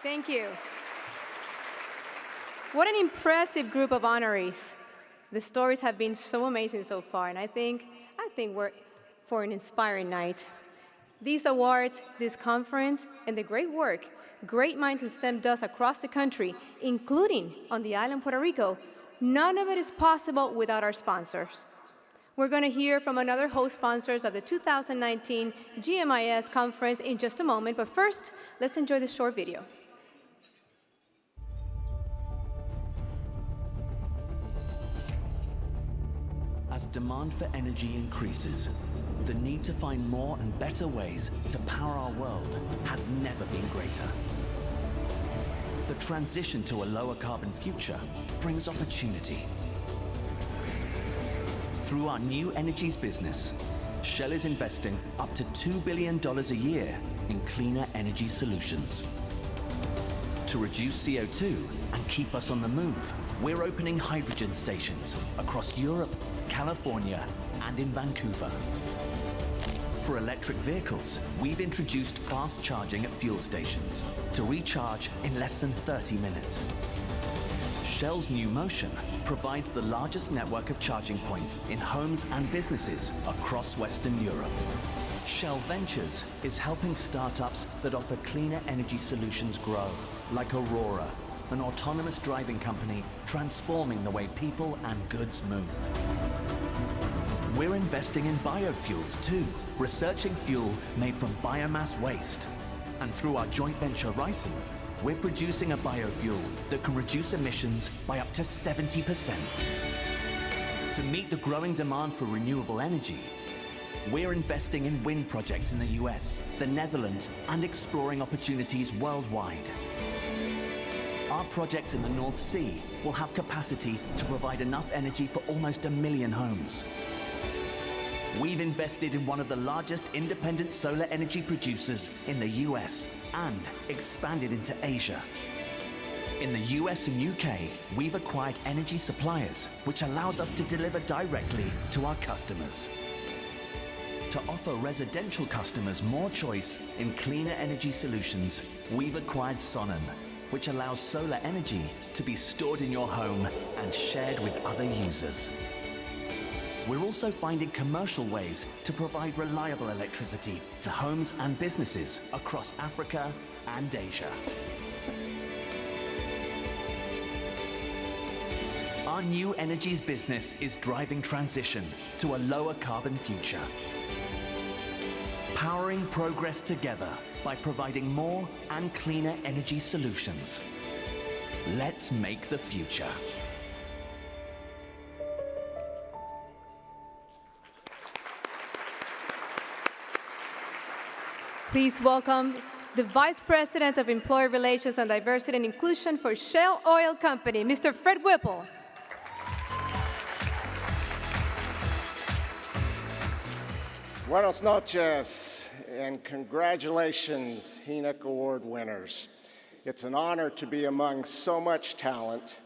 Thank you. What an impressive group of honorees. The stories have been so amazing so far, and I think we're for an inspiring night. These awards, this conference, and the great work Great Minds in STEM does across the country, including on the island Puerto Rico, none of it is possible without our sponsors. We're going to hear from another host sponsors of the 2019 GMIS conference in just a moment, but first, let's enjoy this short video. As demand for energy increases, the need to find more and better ways to power our world has never been greater. The transition to a lower carbon future brings opportunity. Through our new energies business, Shell is investing up to $2 billion a year in cleaner energy solutions. To reduce CO2 and keep us on the move, we're opening hydrogen stations across Europe, California, and in Vancouver. For electric vehicles, we've introduced fast charging at fuel stations to recharge in less than 30 minutes. Shell's New Motion provides the largest network of charging points in homes and businesses across Western Europe. Shell Ventures is helping startups that offer cleaner energy solutions grow, like Aurora, an autonomous driving company transforming the way people and goods move. We're investing in biofuels too, researching fuel made from biomass waste. And through our joint venture Ryson, we're producing a biofuel that can reduce emissions by up to 70%. To meet the growing demand for renewable energy, we're investing in wind projects in the US, the Netherlands, and exploring opportunities worldwide. Our projects in the North Sea will have capacity to provide enough energy for almost 1 million homes. We've invested in one of the largest independent solar energy producers in the US and expanded into Asia. In the US and UK, we've acquired energy suppliers, which allows us to deliver directly to our customers. To offer residential customers more choice in cleaner energy solutions, we've acquired Sonnen, which allows solar energy to be stored in your home and shared with other users. We're also finding commercial ways to provide reliable electricity to homes and businesses across Africa and Asia. Our new energies business is driving transition to a lower carbon future. Powering progress together by providing more and cleaner energy solutions. Let's make the future. Please welcome the Vice President of Employee Relations and Diversity and Inclusion for Shell Oil Company, Mr. Fred Whipple. Buenas noches, and congratulations, HENAAC Award winners. It's an honor to be among so much talent,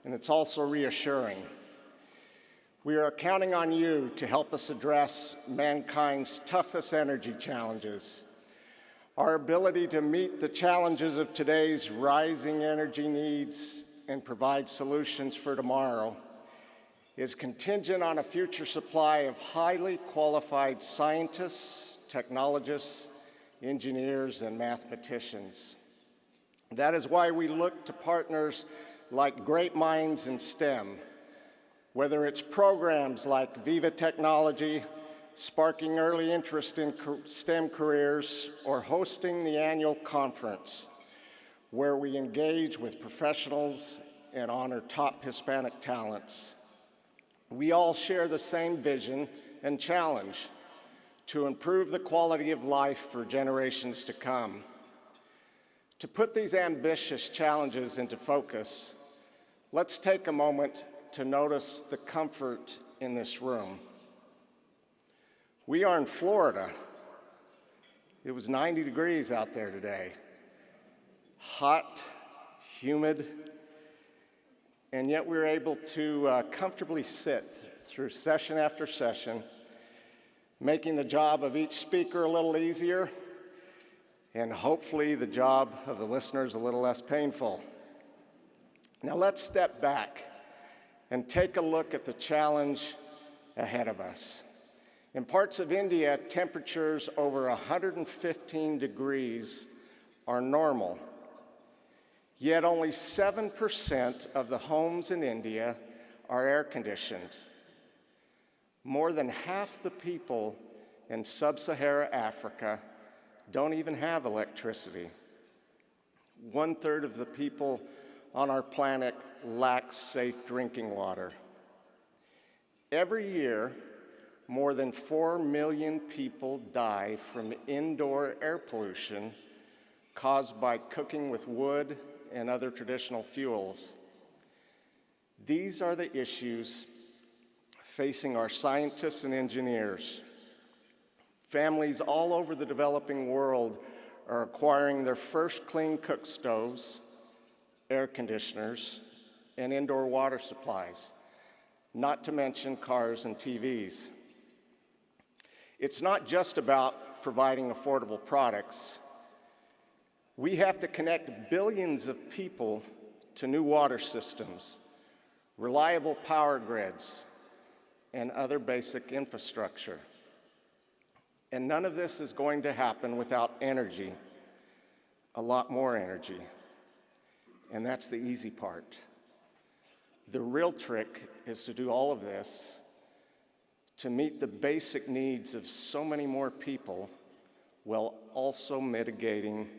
and it's also reassuring. We are counting on you to help us address mankind's toughest energy challenges. Our ability to meet the challenges of today's rising energy needs and provide solutions for tomorrow is contingent on a future supply of highly qualified scientists, technologists, engineers, and mathematicians. That is why we look to partners like Great Minds in STEM, whether it's programs like Viva Technology, sparking early interest in STEM careers, or hosting the annual conference, where we engage with professionals and honor top Hispanic talents. We all share the same vision and challenge to improve the quality of life for generations to come. To put these ambitious challenges into focus, let's take a moment to notice the comfort in this room. We are in Florida. It was 90 degrees out there today. Hot, humid, and yet we were able to comfortably sit through session after session, making the job of each speaker a little easier and hopefully the job of the listeners a little less painful. Now let's step back and take a look at the challenge ahead of us. In parts of India, temperatures over 115 degrees are normal. Yet only 7% of the homes in India are air-conditioned. More than half the people in sub-Saharan Africa don't even have electricity. 1/3 of the people on our planet lack safe drinking water. Every year, more than 4 million people die from indoor air pollution caused by cooking with wood and other traditional fuels. These are the issues facing our scientists and engineers. Families all over the developing world are acquiring their first clean cook stoves, air conditioners, and indoor water supplies, not to mention cars and TVs. It's not just about providing affordable products. We have to connect billions of people to new water systems, reliable power grids, and other basic infrastructure. And none of this is going to happen without energy, a lot more energy. And that's the easy part. The real trick is to do all of this to meet the basic needs of so many more people while also mitigating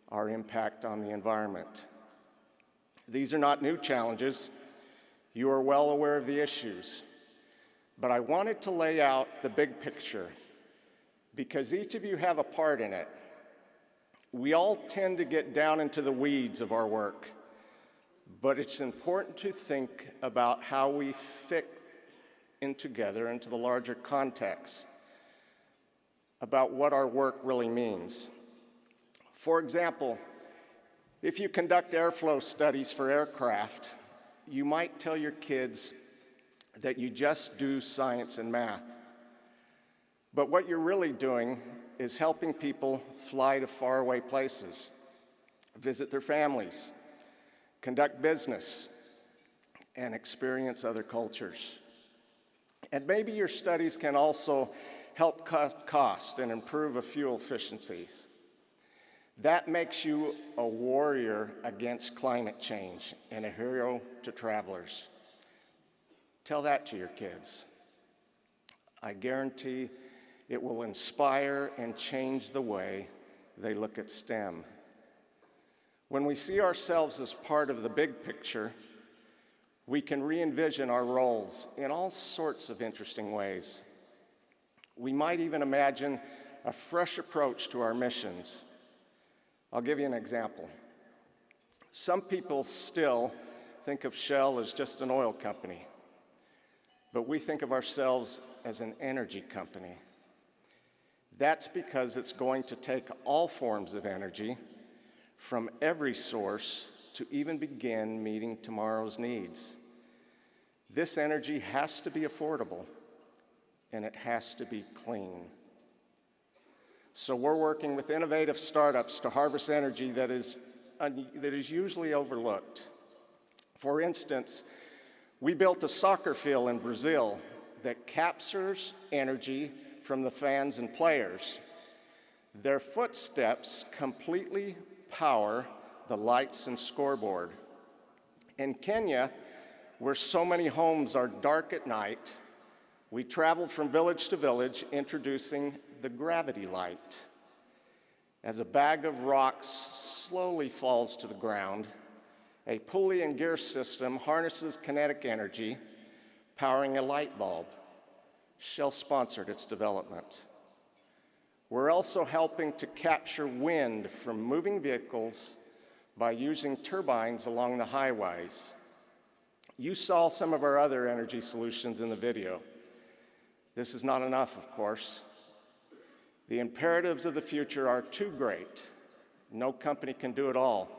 our impact on the environment. These are not new challenges. You are well aware of the issues. But I wanted to lay out the big picture because each of you have a part in it. We all tend to get down into the weeds of our work, but it's important to think about how we fit in together into the larger context about what our work really means. For example, if you conduct airflow studies for aircraft, you might tell your kids that you just do science and math. But what you're really doing is helping people fly to faraway places, visit their families, conduct business, and experience other cultures. And maybe your studies can also help cut cost and improve fuel efficiencies. That makes you a warrior against climate change and a hero to travelers. Tell that to your kids. I guarantee it will inspire and change the way they look at STEM. When we see ourselves as part of the big picture, we can re-envision our roles in all sorts of interesting ways. We might even imagine a fresh approach to our missions. I'll give you an example. Some people still think of Shell as just an oil company, but we think of ourselves as an energy company. That's because it's going to take all forms of energy from every source to even begin meeting tomorrow's needs. This energy has to be affordable, and it has to be clean. So we're working with innovative startups to harvest energy that is usually overlooked. For instance, we built a soccer field in Brazil that captures energy from the fans and players. Their footsteps completely power the lights and scoreboard. In Kenya, where so many homes are dark at night, we traveled from village to village introducing the gravity light. As a bag of rocks slowly falls to the ground, a pulley and gear system harnesses kinetic energy, powering a light bulb. Shell sponsored its development. We're also helping to capture wind from moving vehicles by using turbines along the highways. You saw some of our other energy solutions in the video. This is not enough, of course. The imperatives of the future are too great. No company can do it all.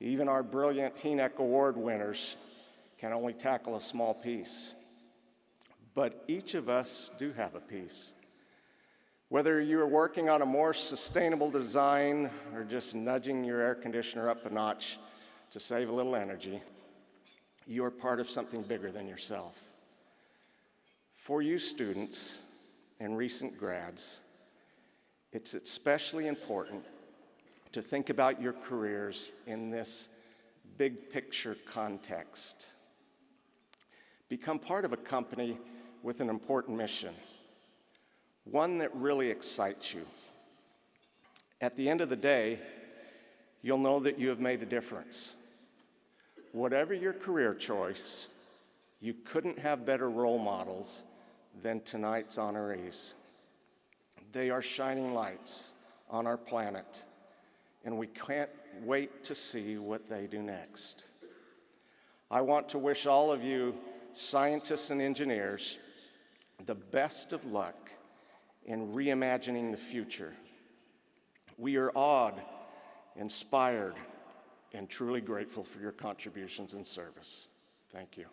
Even our brilliant HENAAC award winners can only tackle a small piece. But each of us do have a piece. Whether you are working on a more sustainable design or just nudging your air conditioner up a notch to save a little energy, you are part of something bigger than yourself. For you students and recent grads, it's especially important to think about your careers in this big picture context. Become part of a company with an important mission, one that really excites you. At the end of the day, you'll know that you have made a difference. Whatever your career choice, you couldn't have better role models than tonight's honorees. They are shining lights on our planet, and we can't wait to see what they do next. I want to wish all of you, scientists and engineers, the best of luck in reimagining the future. We are awed, inspired, and truly grateful for your contributions and service. Thank you.